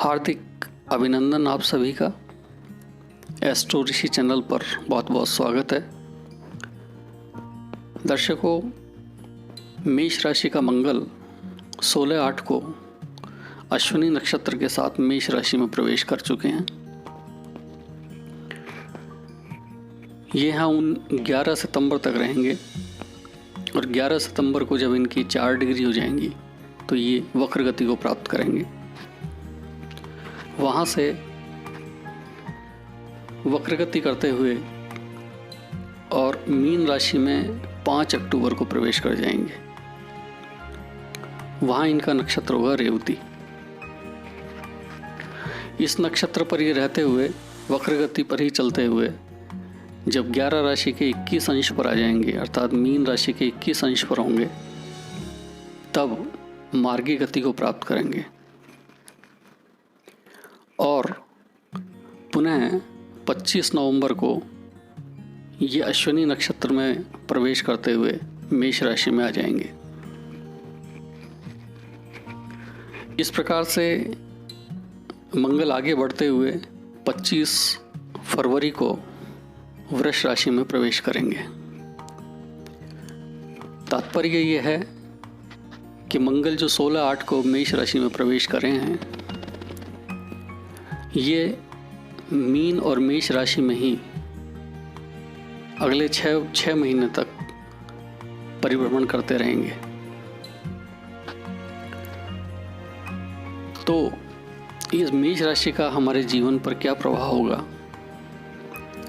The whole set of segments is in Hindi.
हार्दिक अभिनंदन आप सभी का एस्ट्रो ऋषि चैनल पर बहुत बहुत स्वागत है। दर्शकों, मेष राशि का मंगल 16/8 को अश्विनी नक्षत्र के साथ मेष राशि में प्रवेश कर चुके हैं। ये यहाँ 11 सितंबर तक रहेंगे और 11 सितंबर को जब इनकी 4 डिग्री हो जाएंगी तो ये वक्र गति को प्राप्त करेंगे। वहाँ से वक्र गति करते हुए और मीन राशि में 5 अक्टूबर को प्रवेश कर जाएंगे। वहाँ इनका नक्षत्र होगा रेवती। इस नक्षत्र पर ये रहते हुए वक्र गति पर ही चलते हुए जब 11 राशि के 21 अंश पर आ जाएंगे, अर्थात मीन राशि के 21 अंश पर होंगे, तब मार्गी गति को प्राप्त करेंगे और पुनः 25 नवंबर को ये अश्विनी नक्षत्र में प्रवेश करते हुए मेष राशि में आ जाएंगे। इस प्रकार से मंगल आगे बढ़ते हुए 25 फरवरी को वृष राशि में प्रवेश करेंगे। तात्पर्य ये है कि मंगल जो 16/8 को मेष राशि में प्रवेश कर रहे हैं, ये मीन और मेष राशि में ही अगले 6 महीने तक परिभ्रमण करते रहेंगे। तो इस मेष राशि का हमारे जीवन पर क्या प्रभाव होगा,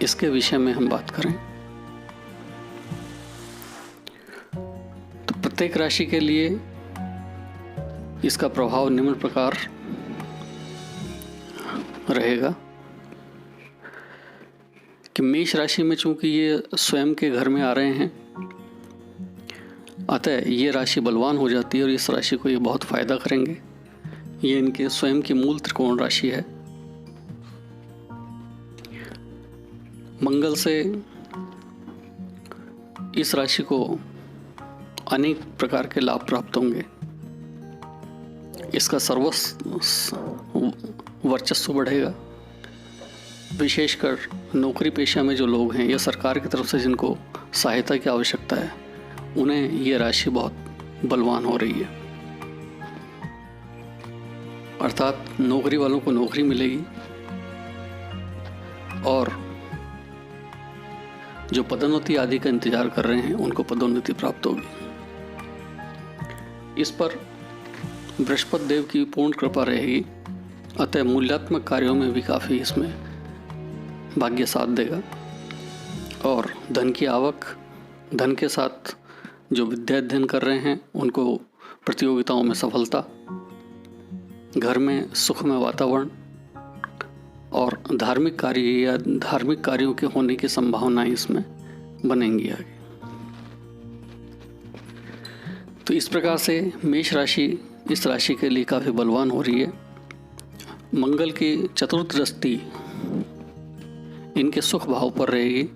इसके विषय में हम बात करें तो प्रत्येक राशि के लिए इसका प्रभाव निम्न प्रकार रहेगा कि मेष राशि में चूंकि ये स्वयं के घर में आ रहे हैं, अतः ये राशि बलवान हो जाती है और इस राशि को ये बहुत फायदा करेंगे। ये इनके स्वयं की मूल त्रिकोण राशि है। मंगल से इस राशि को अनेक प्रकार के लाभ प्राप्त होंगे। इसका वर्चस्व बढ़ेगा। विशेषकर नौकरी पेशा में जो लोग हैं या सरकार की तरफ से जिनको सहायता की आवश्यकता है, उन्हें ये राशि बहुत बलवान हो रही है। अर्थात नौकरी वालों को नौकरी मिलेगी और जो पदोन्नति आदि का इंतजार कर रहे हैं उनको पदोन्नति प्राप्त होगी। इस पर बृहस्पति देव की पूर्ण कृपा रहेगी, अतः मूल्यात्मक कार्यों में भी काफ़ी इसमें भाग्य साथ देगा और धन की आवक, धन के साथ जो विद्या अध्ययन कर रहे हैं उनको प्रतियोगिताओं में सफलता, घर में सुखमय वातावरण और धार्मिक कार्य या धार्मिक कार्यों के होने की संभावनाएं इसमें बनेंगी आगे। तो इस प्रकार से मेष राशि इस राशि के लिए काफ़ी बलवान हो रही है। मंगल की चतुर्थ दृष्टि इनके सुख भाव पर रहेगी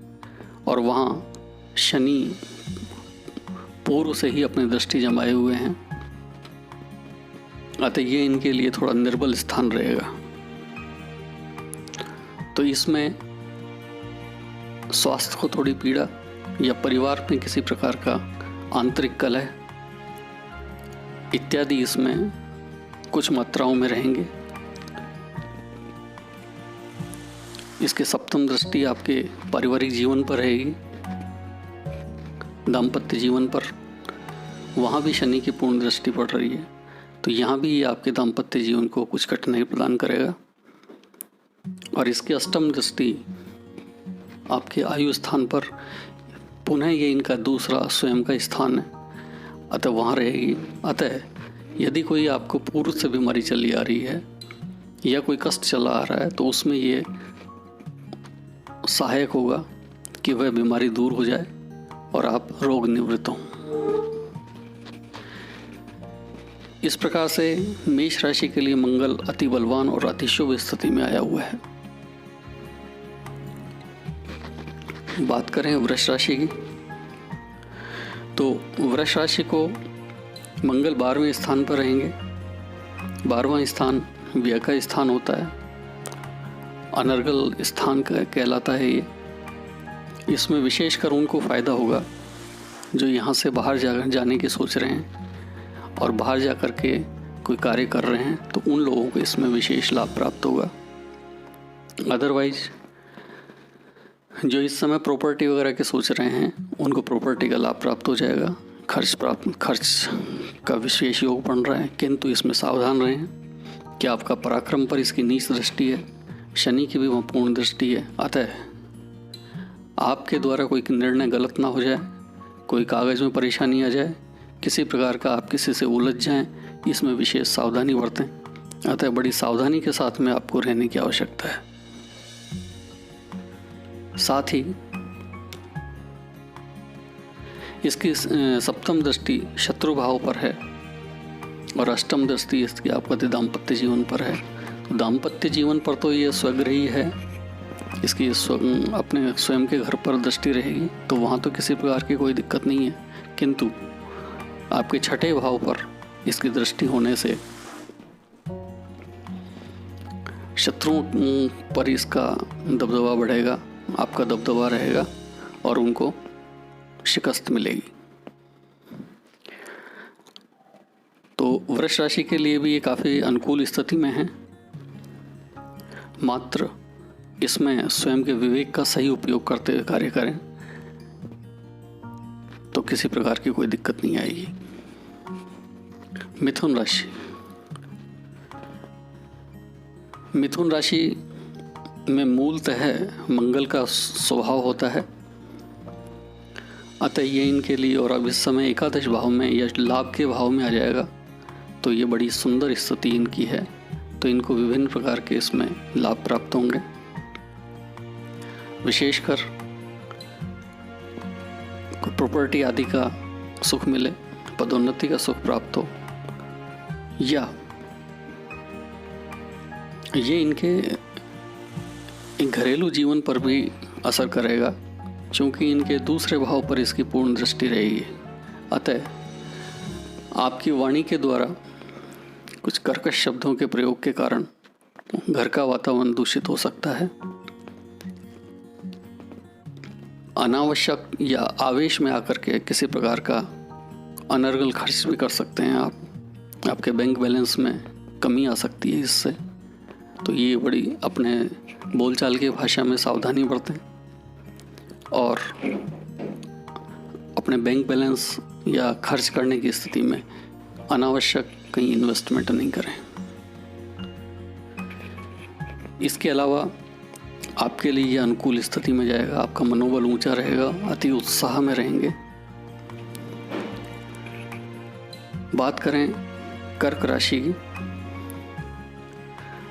और वहाँ शनि पूर्व से ही अपनी दृष्टि जमाए हुए हैं, अतः ये इनके लिए थोड़ा निर्बल स्थान रहेगा। तो इसमें स्वास्थ्य को थोड़ी पीड़ा या परिवार में किसी प्रकार का आंतरिक कलह इत्यादि इसमें कुछ मात्राओं में रहेंगे। इसके सप्तम दृष्टि आपके पारिवारिक जीवन पर रहेगी, दाम्पत्य जीवन पर। वहाँ भी शनि की पूर्ण दृष्टि पड़ रही है, तो यहाँ भी ये आपके दाम्पत्य जीवन को कुछ कठिनाई प्रदान करेगा। और इसकी अष्टम दृष्टि आपके आयु स्थान पर, पुनः ये इनका दूसरा स्वयं का स्थान है, अतः वहाँ रहेगी। अतः यदि कोई आपको पूर्व से बीमारी चली आ रही है या कोई कष्ट चला आ रहा है, तो उसमें ये सहायक होगा कि वह बीमारी दूर हो जाए और आप रोग निवृत्त हों। इस प्रकार से मेष राशि के लिए मंगल अति बलवान और अति शुभ स्थिति में आया हुआ है। बात करें वृष राशि की, तो वृष राशि को मंगल 12वें स्थान पर रहेंगे। 12वां स्थान व्यय का स्थान होता है, अनर्गल स्थान कहलाता है ये। इसमें विशेषकर उनको फ़ायदा होगा जो यहाँ से बाहर जाने की सोच रहे हैं और बाहर जा कर के कोई कार्य कर रहे हैं, तो उन लोगों को इसमें विशेष लाभ प्राप्त होगा। अदरवाइज जो इस समय प्रॉपर्टी वगैरह के सोच रहे हैं उनको प्रॉपर्टी का लाभ प्राप्त हो जाएगा, खर्च का विशेष योग बन रहा है। किंतु इसमें सावधान रहें कि आपका पराक्रम पर इसकी नीच दृष्टि है, शनि की भी वहाँ पूर्ण दृष्टि है। अतः आपके द्वारा कोई निर्णय गलत ना हो जाए, कोई कागज़ में परेशानी आ जाए, किसी प्रकार का आप किसी से उलझ जाएं, इसमें विशेष सावधानी बरतें। अतः बड़ी सावधानी के साथ में आपको रहने की आवश्यकता है। साथ ही इसकी सप्तम दृष्टि शत्रु भाव पर है और अष्टम दृष्टि इसकी आपका दाम्पत्य जीवन पर है। तो दाम्पत्य जीवन पर तो ये स्वगृही है, इसकी अपने स्वयं के घर पर दृष्टि रहेगी, तो वहाँ तो किसी प्रकार की कोई दिक्कत नहीं है। किंतु आपके छठे भाव पर इसकी दृष्टि होने से शत्रुओं पर इसका दबदबा बढ़ेगा, आपका दबदबा रहेगा और उनको शिकस्त मिलेगी। तो वृष राशि के लिए भी ये काफ़ी अनुकूल स्थिति में है। मात्र इसमें स्वयं के विवेक का सही उपयोग करते हुए कार्य करें तो किसी प्रकार की कोई दिक्कत नहीं आएगी। मिथुन राशि। मिथुन राशि में मूलतः मंगल का स्वभाव होता है, अतः ये इनके लिए, और अब इस समय एकादश भाव में या लाभ के भाव में आ जाएगा, तो ये बड़ी सुंदर स्थिति इनकी है। तो इनको विभिन्न प्रकार के इसमें लाभ प्राप्त होंगे। विशेषकर प्रॉपर्टी आदि का सुख मिले, पदोन्नति का सुख प्राप्त हो, या ये इनके घरेलू जीवन पर भी असर करेगा, क्योंकि इनके दूसरे भाव पर इसकी पूर्ण दृष्टि रहेगी। अतः आपकी वाणी के द्वारा कुछ कर्कश शब्दों के प्रयोग के कारण घर का वातावरण दूषित हो सकता है। अनावश्यक या आवेश में आकर के किसी प्रकार का अनर्गल खर्च भी कर सकते हैं आप। आपके बैंक बैलेंस में कमी आ सकती है इससे। तो ये बड़ी अपने बोलचाल की भाषा में सावधानी बरतें और अपने बैंक बैलेंस या खर्च करने की स्थिति में अनावश्यक कहीं इन्वेस्टमेंट नहीं करें। इसके अलावा आपके लिए यह अनुकूल स्थिति में जाएगा, आपका मनोबल ऊंचा रहेगा, अति उत्साह में रहेंगे। बात करें कर्क राशि की,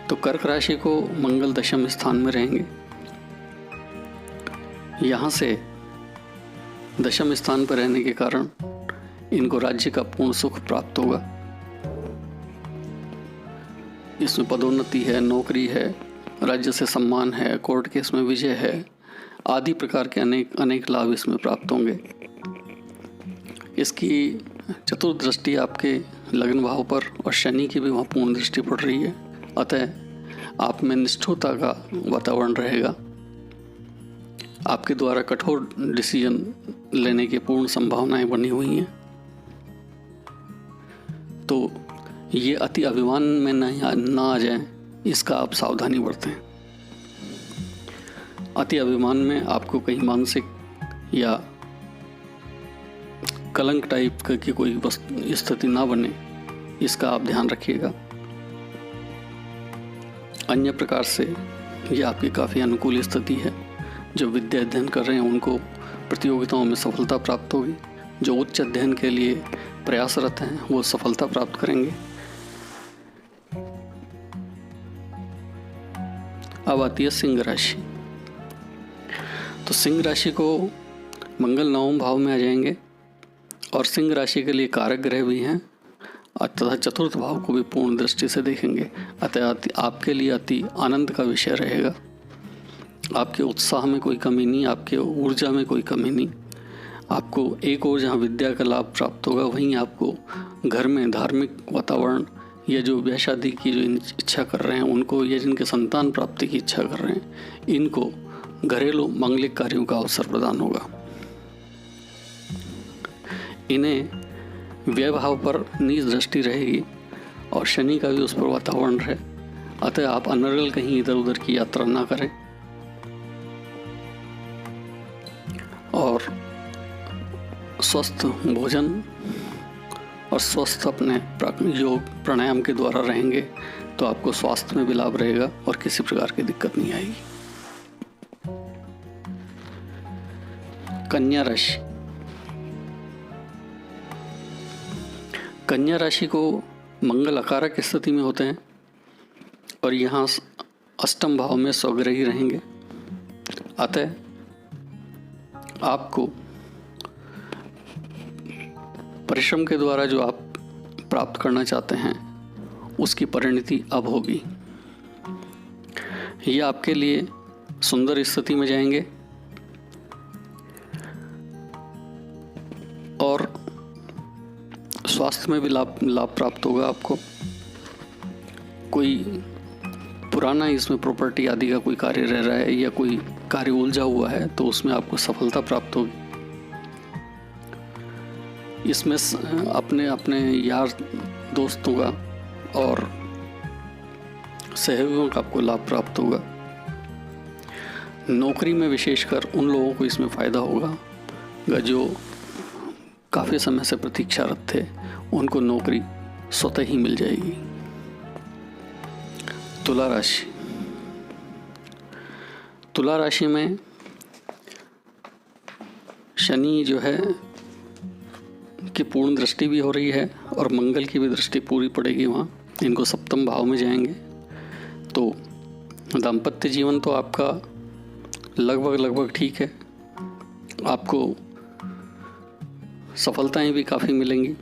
तो कर्क राशि को मंगल दशम स्थान में रहेंगे। यहाँ से दशम स्थान पर रहने के कारण इनको राज्य का पूर्ण सुख प्राप्त होगा। इसमें पदोन्नति है, नौकरी है, राज्य से सम्मान है, कोर्ट केस में विजय है, आदि प्रकार के अनेक लाभ इसमें प्राप्त होंगे। इसकी चतुर्दृष्टि आपके लग्न भाव पर और शनि की भी वहाँ पूर्ण दृष्टि पड़ रही है। अतः आप में निष्ठुरता का वातावरण रहेगा। आपके द्वारा कठोर डिसीजन लेने की पूर्ण संभावनाएं बनी हुई हैं। तो ये अति अभिमान में ना आ जाए, इसका आप सावधानी बरतें। अति अभिमान में आपको कहीं मानसिक या कलंक टाइप की कोई स्थिति ना बने, इसका आप ध्यान रखिएगा। अन्य प्रकार से ये आपकी काफ़ी अनुकूल स्थिति है। जो विद्या अध्ययन कर रहे हैं उनको प्रतियोगिताओं में सफलता प्राप्त होगी। जो उच्च अध्ययन के लिए प्रयासरत हैं वो सफलता प्राप्त करेंगे। अब आती है सिंह राशि। तो सिंह राशि को मंगल नवम भाव में आ जाएंगे और सिंह राशि के लिए कारक ग्रह भी हैं तथा चतुर्थ भाव को भी पूर्ण दृष्टि से देखेंगे। अतः आपके लिए अति आनंद का विषय रहेगा। आपके उत्साह में कोई कमी नहीं, आपके ऊर्जा में कोई कमी नहीं। आपको एक और जहाँ विद्या का लाभ प्राप्त होगा, वहीं आपको घर में धार्मिक वातावरण या जो ब्याह शादी की जो इच्छा कर रहे हैं उनको, या जिनके संतान प्राप्ति की इच्छा कर रहे हैं, इनको घरेलू मांगलिक कार्यों का अवसर प्रदान होगा। इन्हें व्यभाव पर नीच दृष्टि रहेगी और शनि का भी उस पर वातावरण है, अतः आप अनर्गल कहीं इधर उधर की यात्रा ना करें और स्वस्थ भोजन और स्वस्थ अपने योग प्राणायाम के द्वारा रहेंगे तो आपको स्वास्थ्य में भी लाभ रहेगा और किसी प्रकार की दिक्कत नहीं आएगी। कन्या राशि। कन्या राशि को मंगल अकारक स्थिति में होते हैं और यहाँ अष्टम भाव में स्वग्रही रहेंगे, अतः आपको परिश्रम के द्वारा जो आप प्राप्त करना चाहते हैं उसकी परिणति अब होगी। ये आपके लिए सुंदर स्थिति में जाएंगे और स्वास्थ्य में भी लाभ प्राप्त होगा आपको। कोई पुराना इसमें प्रॉपर्टी आदि का कोई कार्य रह रहा है या कोई कार्य उलझा हुआ है तो उसमें आपको सफलता प्राप्त होगी। इसमें अपने अपने यार दोस्तों का और सहयोगियों का आपको लाभ प्राप्त होगा। नौकरी में विशेषकर उन लोगों को इसमें फ़ायदा होगा जो काफ़ी समय से प्रतीक्षारत थे, उनको नौकरी स्वतः ही मिल जाएगी। तुला राशि। तुला राशि में शनि जो है की पूर्ण दृष्टि भी हो रही है और मंगल की भी दृष्टि पूरी पड़ेगी वहाँ। इनको सप्तम भाव में जाएंगे तो दाम्पत्य जीवन तो आपका लगभग ठीक है, आपको सफलताएं भी काफ़ी मिलेंगी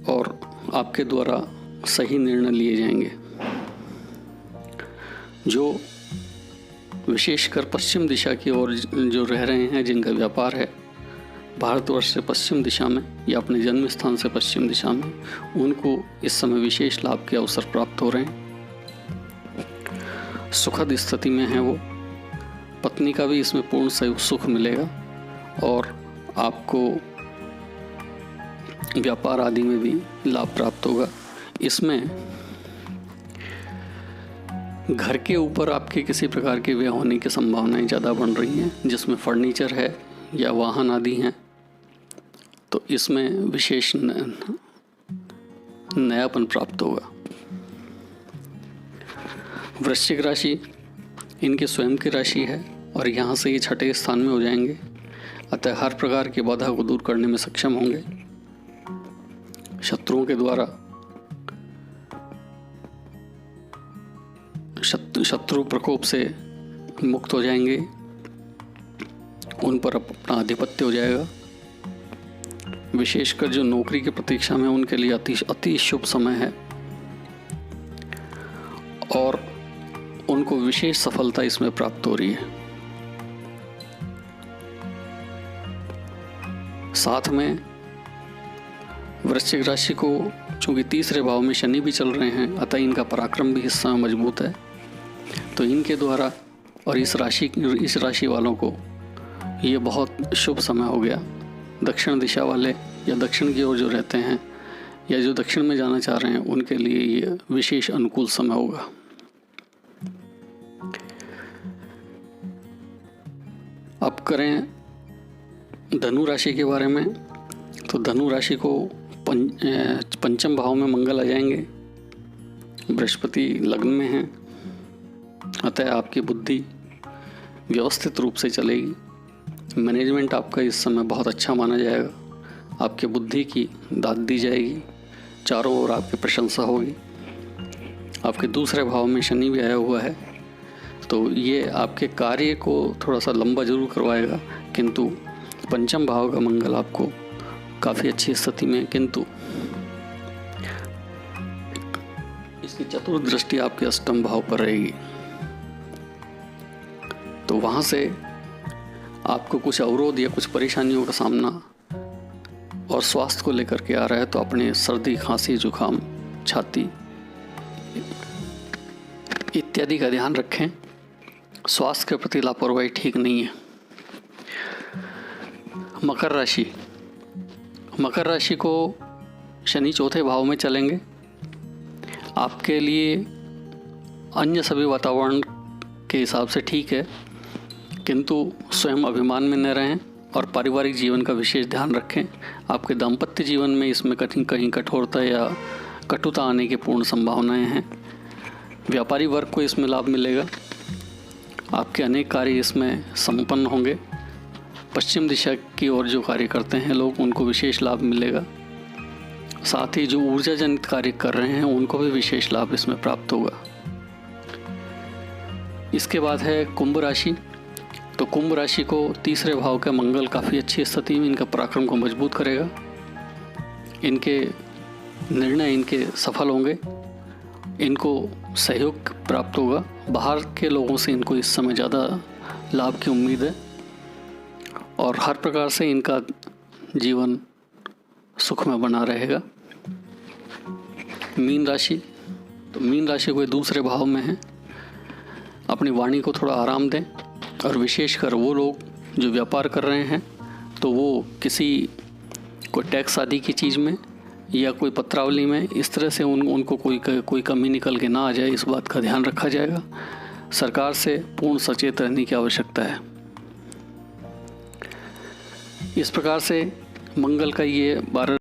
और आपके द्वारा सही निर्णय लिए जाएंगे। जो विशेषकर पश्चिम दिशा की ओर जो रह रहे हैं, जिनका व्यापार है भारतवर्ष से पश्चिम दिशा में या अपने जन्म स्थान से पश्चिम दिशा में, उनको इस समय विशेष लाभ के अवसर प्राप्त हो रहे हैं। सुखद स्थिति में है वो, पत्नी का भी इसमें पूर्ण सुख मिलेगा और आपको व्यापार आदि में भी लाभ प्राप्त होगा। इसमें घर के ऊपर आपके किसी प्रकार के व्यय होने की संभावनाएं ज़्यादा बन रही हैं, जिसमें फर्नीचर है या वाहन आदि हैं, तो इसमें विशेष नयापन प्राप्त होगा। वृश्चिक राशि इनके स्वयं की राशि है और यहाँ से ये छठे स्थान में हो जाएंगे, अतः हर प्रकार की बाधा को दूर करने में सक्षम होंगे। शत्रुओं के द्वारा शत्रु प्रकोप से मुक्त हो जाएंगे, उन पर अपना आधिपत्य हो जाएगा। विशेषकर जो नौकरी की प्रतीक्षा में उनके लिए अति शुभ समय है और उनको विशेष सफलता इसमें प्राप्त हो रही है। साथ में वृश्चिक राशि को चूंकि तीसरे भाव में शनि भी चल रहे हैं, अतः इनका पराक्रम भी इस समय मजबूत है, तो इनके द्वारा और इस राशि वालों को ये बहुत शुभ समय हो गया। दक्षिण दिशा वाले या दक्षिण की ओर जो रहते हैं या जो दक्षिण में जाना चाह रहे हैं, उनके लिए ये विशेष अनुकूल समय होगा। अब करें धनु राशि के बारे में, तो धनु राशि को पंचम भाव में मंगल आ जाएंगे, बृहस्पति लग्न में हैं, अतः आपकी बुद्धि व्यवस्थित रूप से चलेगी। मैनेजमेंट आपका इस समय बहुत अच्छा माना जाएगा, आपकी बुद्धि की दाद दी जाएगी, चारों ओर आपकी प्रशंसा होगी। आपके दूसरे भाव में शनि भी आया हुआ है, तो ये आपके कार्य को थोड़ा सा लंबा जरूर करवाएगा, किंतु पंचम भाव का मंगल आपको काफ़ी अच्छी स्थिति में, किंतु इसकी चतुर्थ दृष्टि आपके अष्टम भाव पर रहेगी, तो वहाँ से आपको कुछ अवरोध या कुछ परेशानियों का सामना और स्वास्थ्य को लेकर के आ रहा है, तो अपने सर्दी खांसी जुकाम छाती इत्यादि का ध्यान रखें। स्वास्थ्य के प्रति लापरवाही ठीक नहीं है। मकर राशि, मकर राशि को शनि चौथे भाव में चलेंगे। आपके लिए अन्य सभी वातावरण के हिसाब से ठीक है, किंतु स्वयं अभिमान में न रहें और पारिवारिक जीवन का विशेष ध्यान रखें। आपके दाम्पत्य जीवन में इसमें कहीं कठोरता या कटुता आने की पूर्ण संभावनाएं हैं। व्यापारी वर्ग को इसमें लाभ मिलेगा। आपके अनेक कार्य इसमें संपन्न होंगे। पश्चिम दिशा की ओर जो कार्य करते हैं लोग, उनको विशेष लाभ मिलेगा। साथ ही जो ऊर्जा जनित कार्य कर रहे हैं उनको भी विशेष लाभ इसमें प्राप्त होगा। इसके बाद है कुंभ राशि। तो कुंभ राशि को तीसरे भाव का मंगल काफ़ी अच्छी स्थिति में इनका पराक्रम को मजबूत करेगा। इनके निर्णय इनके सफल होंगे। इनको सहयोग प्राप्त होगा। बाहर के लोगों से इनको इस समय ज़्यादा लाभ की उम्मीद है और हर प्रकार से इनका जीवन सुख में बना रहेगा। मीन राशि, तो मीन राशि कोई दूसरे भाव में है। अपनी वाणी को थोड़ा आराम दें और विशेषकर वो लोग जो व्यापार कर रहे हैं तो वो किसी कोई टैक्स आदि की चीज़ में या कोई पत्रावली में इस तरह से उनको कोई कमी निकल के ना आ जाए, इस बात का ध्यान रखा जाएगा। सरकार से पूर्ण सचेत रहने की आवश्यकता है। इस प्रकार से मंगल का ये 12